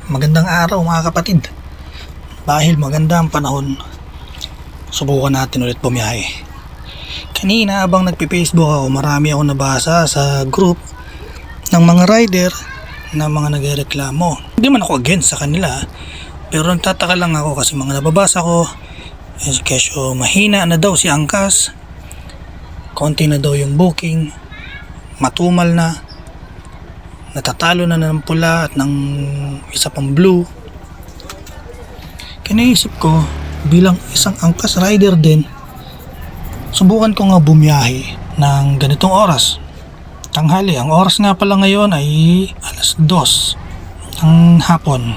Magandang araw mga kapatid. Dahil maganda ang panahon, subukan natin ulit bumiyahe. Kanina habang nagpi-Facebook ako, marami ako nabasa sa group ng mga rider na mga nagreklamo. Hindi man ako against sa kanila, pero nagtataka lang ako kasi mga nababasa ko, kesyo mahina na daw si angkas, konti na daw yung booking, matumal na, natatalo na ng pula at ng isa pang blue. Kinaisip ko, bilang isang angkas rider din, subukan ko nga bumiyahe ng ganitong oras, tanghali. Ang oras nga pala ngayon ay 2:00 ng hapon.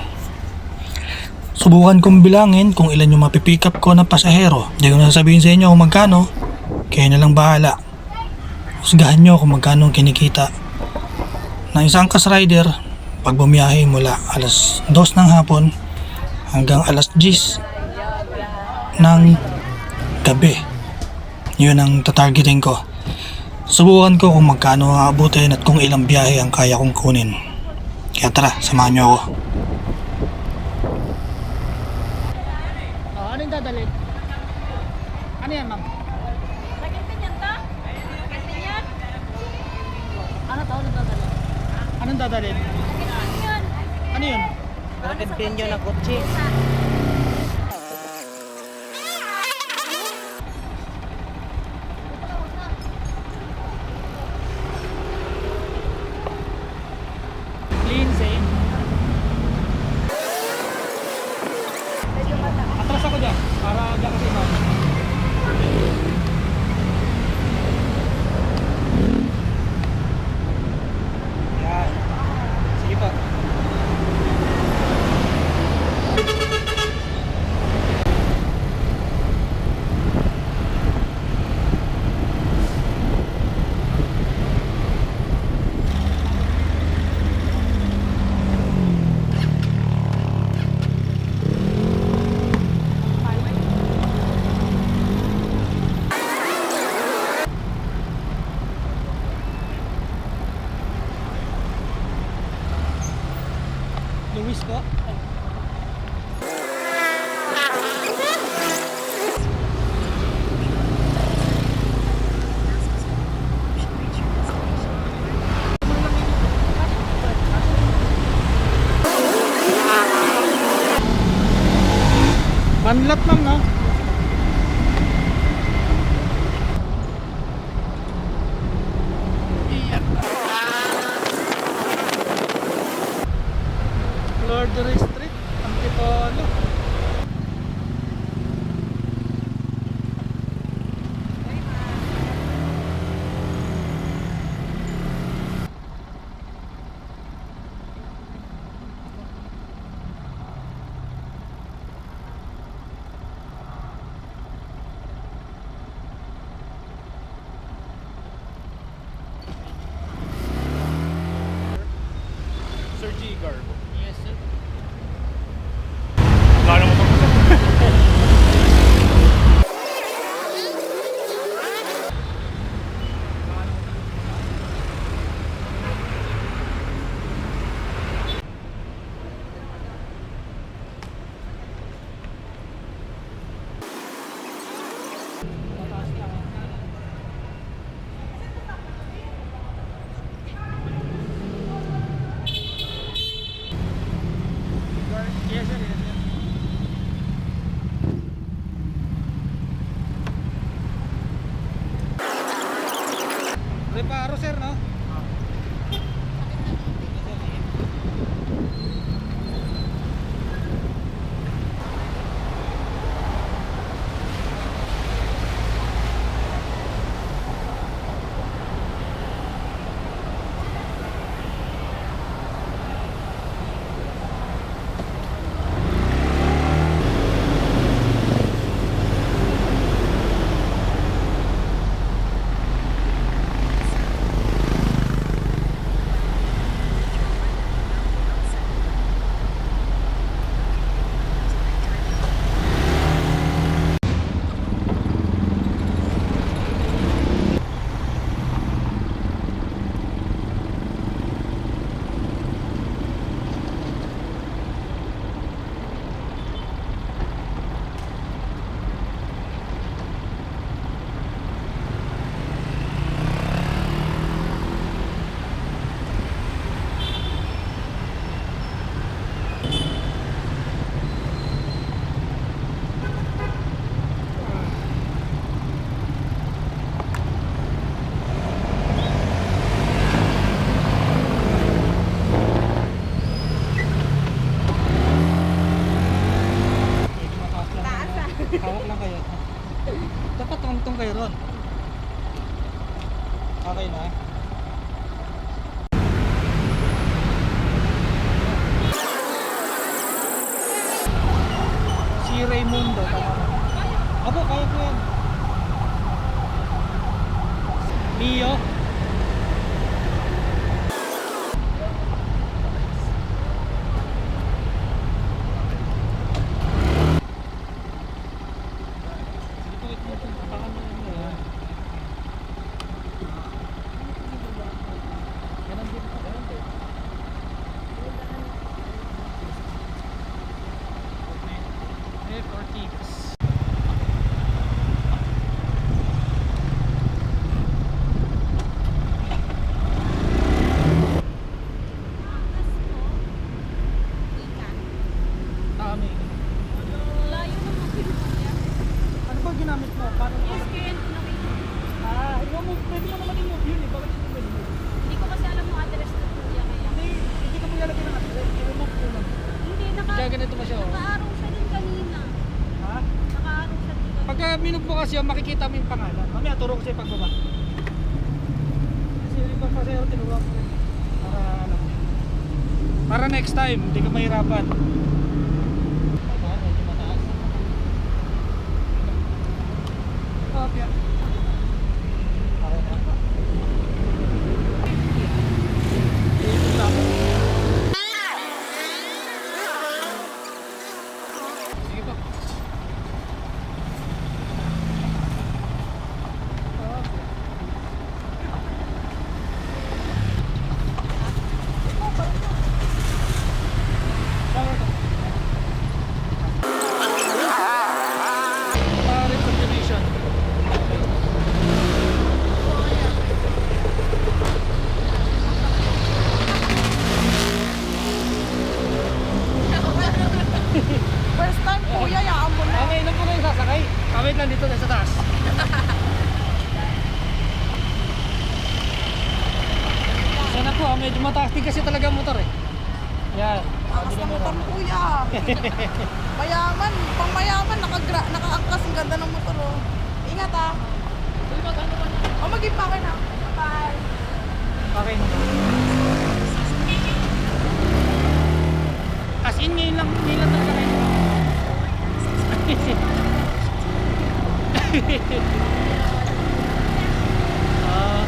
Subukan kong bilangin kung ilan yung mapipick up ko na pasahero. Hindi ko na sasabihin sa inyo kung magkano, kayo na lang bahala. Husgahan nyo kung magkano kinikita ng isang angkas rider pag bumiyahe mula 2:00 ng hapon hanggang 10:00 ng gabi. Yun ang tatargeting ko. Subukan ko kung magkano aabutin at kung ilang biyahe ang kaya kong kunin. Kaya tara, samahan nyo ako. Ano yung dadalhin? Ano yan, ma'am? Lagyan pinyan to? Lagyan pinyan? Ano to? Anong dadalhin? Anong dadalhin? Lagyan pinyan. Ano yun? Bakit pinyo na kotse? Lindsay. Atras ako dyan. Para dyan kasi ma'am. Yan. Sige po. Luis po. Banlat lang, no? Lordery Street, Antipolo. Sir G. Garbo. Yes, sir. Lalo mo pa. Yes, sir. Yes, sir. Reparo, sir, no? Okay na. Si Raymundo, tama. Abo, kaya ko yan. Mio. Dami. Layo ng mga pinuha. Ano ba ginamit mo? Paano mo? Yes, kaya ito nakita. Ikaw mo, pwede mo naman i-move yun eh. Bakit hindi mo i-move? Hindi ko kasi alam yung address ng kuya kaya. Hindi ka mo ilalagay ng address. I-remove ko lang. Hindi, Kaya ganito ba siya? Oh? naka-araw siya din kanina. Ha? Naka-araw siya din kanina. Pagka minove mo kasi, makikita mo yung pangalan. Mamaya, turo ko sa'yo pagbaba. Kasi yung ibang pasero, tinuruan ko rin. Para alam mo. Para next time, hindi ka mahirapan. Medyo mataas. Okay. Okay na. Ikot lang. Sige po. First time kuya, yaan mo na. Okay, ilan po kayo sasakay? Wait lang dito sa taas. Sana po, medyo mataas din kasi talaga ang motor eh. Yan. Akas ng motor kuya. Mayaman, pang mayaman, nakaangkas ang ganda ng motor oh. Ingat ah. O mag-ipa ka na. Bye. Okay na. As in, ngayon lang talaga kayo. Ah.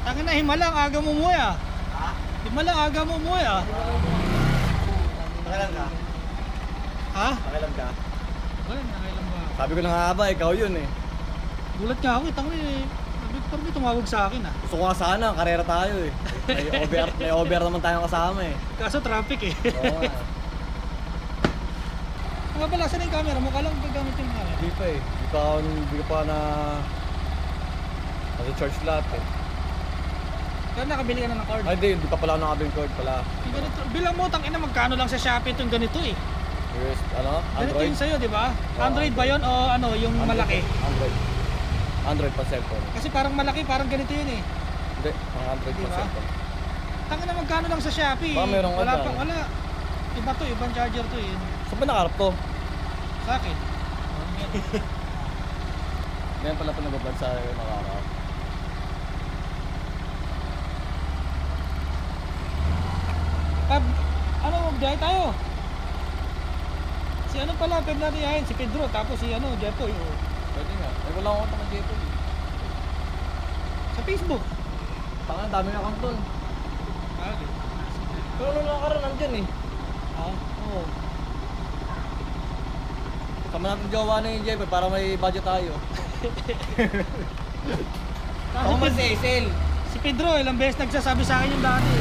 Tangin na, himalang aga mo umuwi ah. Ha? Himalang aga mo umuwi ah. Nakailan ka? Ha? Nakailan ka? Wala, nakailan ba? Sabi ko na nga ba, ikaw yun eh. Gulat nga ako, tangin eh. Victor may tumawag sa akin ah. Gusto ko nga sana, karera tayo eh. May over naman tayong kasama eh. Kaso traffic eh. Oo nga. Nga pala, saan yung camera mo? Kalang gagamitin mo nga eh. Hindi pa eh. Hindi ko pa na... Nasa-charge lahat eh. Kaya nakabili ka na ng card. Ay hindi pa pala ako nakabing card pala. Yung ganito, bilang mo, tangina magkano lang sa Shopee itong ganito eh. US, ano? Ganito Android? yung sa'yo, di ba? Oo, Android ba yun o ano, yung malaki? Android. Android pa cellphone. Kasi parang malaki, parang ganito yun eh. Hindi, ang Android pa Diba? cellphone. Tangina magkano lang sa Shopee. Baka meron ka Wala dyan. pa, wala. Iba to, ibang charger to eh. Saan ba nakarap to? Sa akin. Ngayon pala pa nababad sa nakarap. Pab, ano, magbiyahe tayo. Si ano pala, pwede natin yahin, si Pedro, tapos si ano, Jepoy. Oh. Pwede nga. Ay wala akong naman dito eh. Sa Facebook. Tanga, dami na kang doon. Okay. Pero nung nakaraan nandyan eh. Ah, oo. Sama natin gawa na yung Jeff para may budget tayo. Kasi Ako man si Hazel. si Pedro, ilang beses nagsasabi sa akin yung dati.